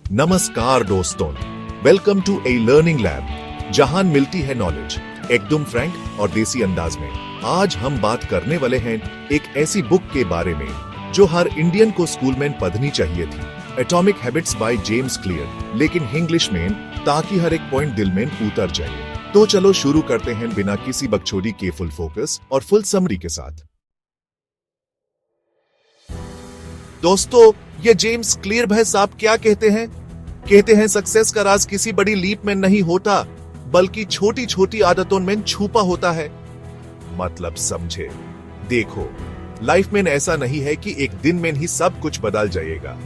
नमस्कार दोस्तों, welcome to a learning lab, जहां मिलती है नॉलेज एकदम फ्रैंक और देसी अंदाज में। आज हम बात करने वाले हैं एक ऐसी बुक के बारे में जो हर इंडियन को स्कूल में पढ़नी चाहिए थी, atomic habits by James clear, लेकिन इंग्लिश में, ताकि हर एक पॉइंट दिल में उतर जाए। तो चलो शुरू करते हैं बिना किसी बकचोदी के, फुल फोकस और फुल समरी के साथ। दोस्तों, ये जेम्स क्लियर भाई साहब क्या कहते हैं? कहते हैं सक्सेस का राज किसी बड़ी लीप में नहीं होता, बल्कि छोटी छोटी आदतों में छुपा होता है। मतलब समझे? देखो, लाइफ में ऐसा नहीं है कि एक दिन में ही सब कुछ बदल जाएगा।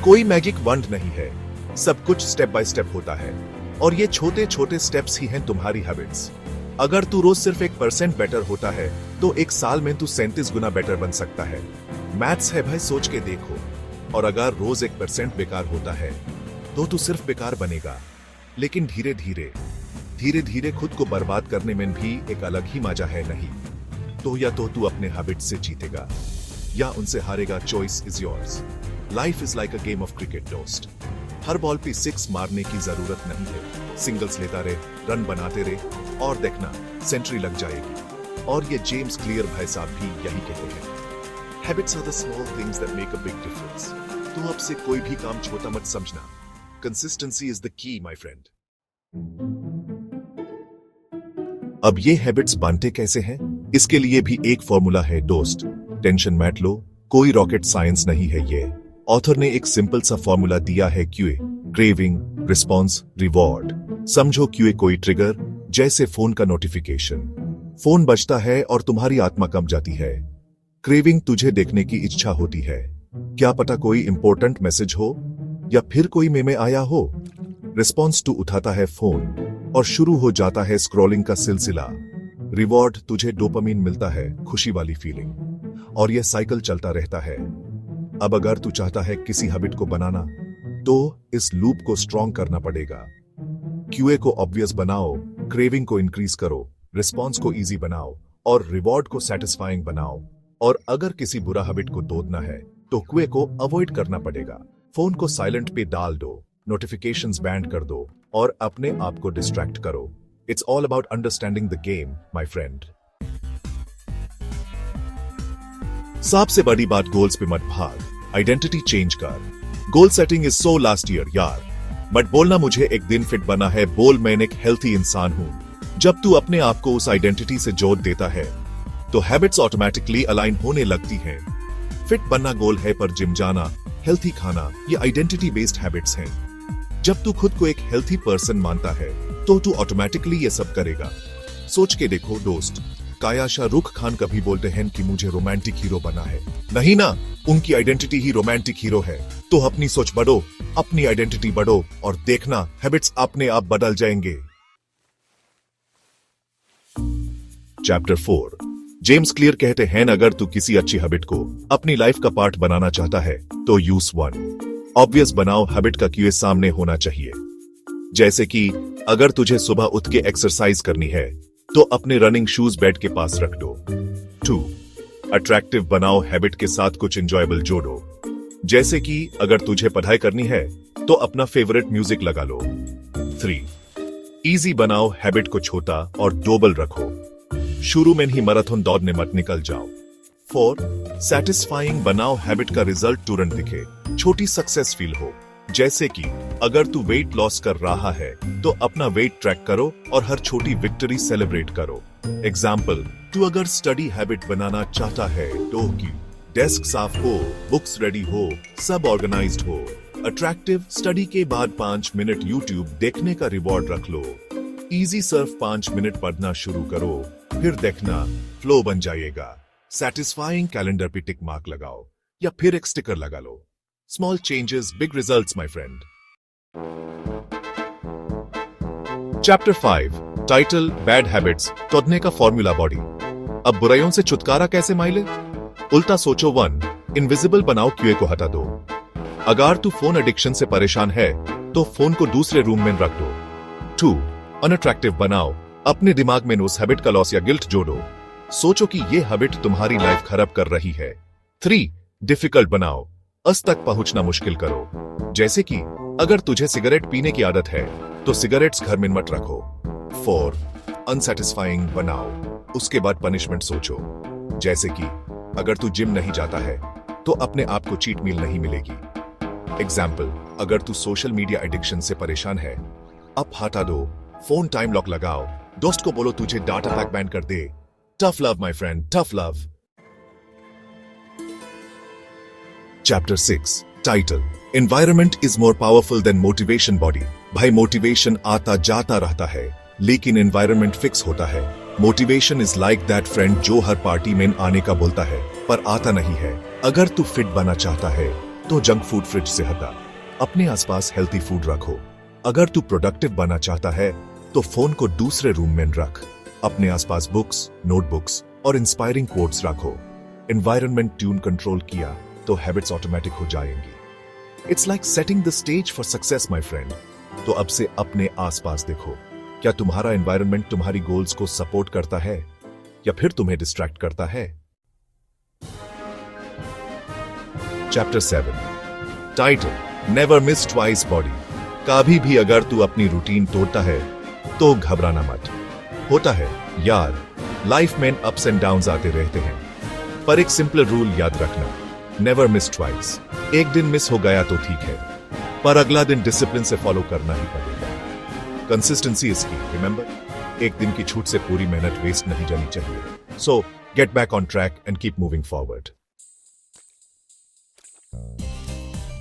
कोई मैजिक वंड नहीं है, सब कुछ स्टेप बाय स्टेप होता है, और ये छोटे छोटे स्टेप्स ही हैं तुम्हारी हैबिट्स। अगर तू रोज सिर्फ 1% बेटर होता है, तो एक साल में तू 37 गुना बेटर बन सकता है। मैथ्स है भाई, सोच के देखो। और अगर रोज 1% बेकार होता है, तो तू सिर्फ बेकार बनेगा। लेकिन धीरे धीरे खुद को बर्बाद करने में भी एक अलग ही मजा है, नहीं? तो या तो तू अपने हैबिट्स से जीतेगा या उनसे हारेगा। Choice is yours. Life is like a game of cricket दोस्त। हर बॉल पे 6 मारने की जरूरत नहीं है। सिंगल्स लेता रहे, रन बनाते रहे, और देखना सेंचुरी लग जाएगी। और ये जेम्स क्लियर भाई साहब भी यही कहते हैं, habits are the small things that make a big difference. तो अब से कोई भी काम छोटा मत समझना। Consistency is the key, my friend. अब ये हैबिट्स बनते कैसे हैं? इसके लिए भी एक फॉर्मूला है दोस्त। टेंशन मत लो, कोई रॉकेट साइंस नहीं है ये। ऑथर ने एक सिंपल सा फॉर्मूला दिया है, क्यूए, क्रेविंग, रिस्पॉन्स, रिवॉर्ड। समझो, क्यूए कोई ट्रिगर, जैसे फोन का नोटिफिकेशन। फोन बजता है और तुम्हारी आत्मा कंप जाती है। क्रेविंग तुझे देखने की इच्छा होती है। क्या पता कोई इंपॉर्टेंट मैसेज हो या फिर कोई मेमे आया हो। रिस्पॉन्स तू उठाता है फोन और शुरू हो जाता है स्क्रॉलिंग का सिलसिला। रिवॉर्ड तुझे डोपामिन मिलता है, खुशी वाली फीलिंग, और यह साइकिल चलता रहता है। अब अगर तू चाहता है किसी हैबिट को बनाना, तो इस लूप को स्ट्रॉन्ग करना पड़ेगा। क्यूए को ऑब्वियस बनाओ, क्रेविंग को इंक्रीज करो, रिस्पॉन्स को इजी बनाओ, और रिवॉर्ड को सेटिस्फाइंग बनाओ। और अगर किसी बुरा हैबिट को तोड़ना है, तो क्यूए को अवॉइड करना पड़ेगा। फोन को साइलेंट पे डाल दो, नोटिफिकेशंस बैंड कर दो, और अपने आप को डिस्ट्रैक्ट करो। It's all about understanding the game, my friend. सबसे बड़ी बात, गोल्स पे मत भाग, आइडेंटिटी चेंज कर। Goal setting is so last year यार। बट बोलना मुझे एक दिन फिट बना है, बोल मैं एक हेल्थी इंसान हूं। जब तू अपने आप को उस आइडेंटिटी से जोड़ देता है, तो हैबिट्स ऑटोमेटिकली अलाइन होने लगती हैं। फिट बनना गोल है, पर जिम जाना, हेल्थी खाना, ये आइडेंटिटी बेस्ड हैबिट्स हैं। जब तू खुद को एक हेल्थी पर्सन मानता है, तो तू ऑटोमेटिकली ये सब करेगा। सोच के देखो दोस्त, काया शाहरुख खान कभी बोलते हैं कि मुझे रोमांटिक हीरो बना है? नहीं ना, उनकी आइडेंटिटी ही रोमांटिक हीरो है। तो अपनी सोच बढ़ो, अपनी आइडेंटिटी बढ़ो, और देखना हैबिट्स अपने आप बदल जाएंगे। चैप्टर 4। जेम्स क्लियर कहते हैं, अगर तू किसी अच्छी हैबिट को अपनी लाइफ का पार्ट बनाना चाहता है, तो यूज 1 ऑब्वियस बनाओ। हैबिट का क्यूए सामने होना चाहिए। जैसे कि अगर तुझे सुबह उठ के एक्सरसाइज करनी है, तो अपने रनिंग शूज बेड के पास रख दो। 2 अट्रैक्टिव बनाओ, हैबिट के साथ कुछ एंजॉयबल जोड़ो। जैसे कि अगर तुझे पढ़ाई करनी है, तो अपना फेवरेट म्यूजिक लगा लो। 3 इजी बनाओ, हैबिट को छोटा और डोबल रखो। शुरू में ही मैराथन दौड़ने मत निकल जाओ। 4 सैटिस्फाइंग बनाओ, हैबिट का रिजल्ट तुरंत दिखे, छोटी सक्सेस फील हो। जैसे कि अगर तू वेट लॉस कर रहा है, तो अपना वेट ट्रैक करो और हर छोटी विक्ट्री सेलिब्रेट करो। एग्जाम्पल, तू अगर स्टडी हैबिट बनाना चाहता है, तो कि डेस्क साफ हो, बुक्स रेडी हो, सब ऑर्गेनाइज्ड हो। अट्रैक्टिव, स्टडी के बाद 5 मिनट यूट्यूब देखने का रिवॉर्ड रख लो। इजी, सिर्फ 5 मिनट पढ़ना शुरू करो, फिर देखना फ्लो बन जाएगा। सैटिस्फाइंग, कैलेंडर पे टिक मार्क लगाओ या फिर एक स्टिकर लगा लो। Small changes, big results, my friend. Chapter 5 title, bad habits तोड़ने का फॉर्मूला बॉडी। अब बुराइयों से छुटकारा कैसे माइले? उल्टा सोचो। 1 इनविजिबल बनाओ, क्यूए को हटा दो। अगर तू फोन एडिक्शन से परेशान है, तो फोन को दूसरे रूम में रख दो। 2 अनअट्रैक्टिव बनाओ, अपने दिमाग में उस हैबिट का लॉस या गिल्ट जोड़ो। सोचो कि ये हैबिट तुम्हारी लाइफ खराब कर रही है। 3 डिफिकल्ट बनाओ, अस तक पहुंचना मुश्किल करो। जैसे कि अगर तुझे सिगरेट पीने की आदत है तो सिगरेट्स घर में मत रखो। 4 अनसेटिस्फाइंग बनाओ, उसके बाद पनिशमेंट सोचो। जैसे कि अगर तू जिम नहीं जाता है तो अपने आप को चीट मील नहीं मिलेगी। एग्जाम्पल, अगर तू सोशल मीडिया एडिक्शन से परेशान है, अब हटा दो, फोन टाइम लॉक लगाओ, दोस्त को बोलो तुझे डाटा पैक बैन कर दे। Tough love my friend, tough love. Chapter 6 title, environment is more powerful than motivation buddy. भाई मोटिवेशन आता जाता रहता है लेकिन एनवायरनमेंट फिक्स होता है। Motivation is like that friend जो हर पार्टी में आने का बोलता है पर आता नहीं है। अगर तू फिट बनना चाहता है तो जंक फूड फ्रिज से हटा, अपने आसपास हेल्थी फूड रखो। अगर तू प्रोडक्टिव बनना चाहता है तो फोन को दूसरे रूम में रख, अपने आसपास बुक्स, नोटबुक्स और इंस्पायरिंग कोट्स रखो। एनवायरनमेंट ट्यून कंट्रोल किया तो हैबिट्स ऑटोमेटिक हो जाएंगी। It's like setting the stage for success my friend. तो अब से अपने आसपास देखो, क्या तुम्हारा एनवायरनमेंट तुम्हारी गोल्स को सपोर्ट करता है या फिर तुम्हें डिस्ट्रैक्ट करता है? Chapter 7 title, never miss twice body. कभी भी अगर तू अपनी रूटीन तोड़ता है तो घबराना मत। होता है यार, लाइफ में अप्स एंड डाउन्स आते रहते हैं, पर एक सिंपल रूल याद रखना, नेवर मिस ट्वाइस। एक दिन मिस हो गया तो ठीक है, पर अगला दिन डिसिप्लिन से फॉलो करना ही पड़ेगा। कंसिस्टेंसी इज की, रिमेंबर। एक दिन की छूट से पूरी मेहनत वेस्ट नहीं जानी चाहिए। So get back on track and keep moving forward.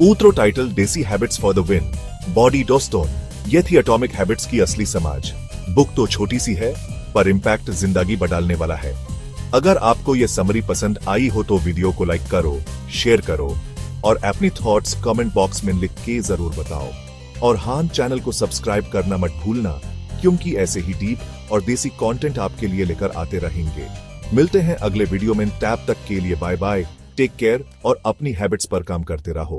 Outro title, desi habits for the win. Buddy दोस्तों, ये थी एटॉमिक हैबिट्स की असली समाज। बुक तो छोटी सी है पर इंपैक्ट जिंदगी बदलने वाला है। अगर आपको ये समरी पसंद आई हो तो वीडियो को लाइक करो, शेयर करो और अपनी थॉट्स कमेंट बॉक्स में लिख के जरूर बताओ। और हाँ, चैनल को सब्सक्राइब करना मत भूलना, क्योंकि ऐसे ही डीप और देसी कंटेंट आपके लिए लेकर आते रहेंगे। मिलते हैं अगले वीडियो में, तब तक के लिए बाय बाय, टेक केयर और अपनी हैबिट्स पर काम करते रहो।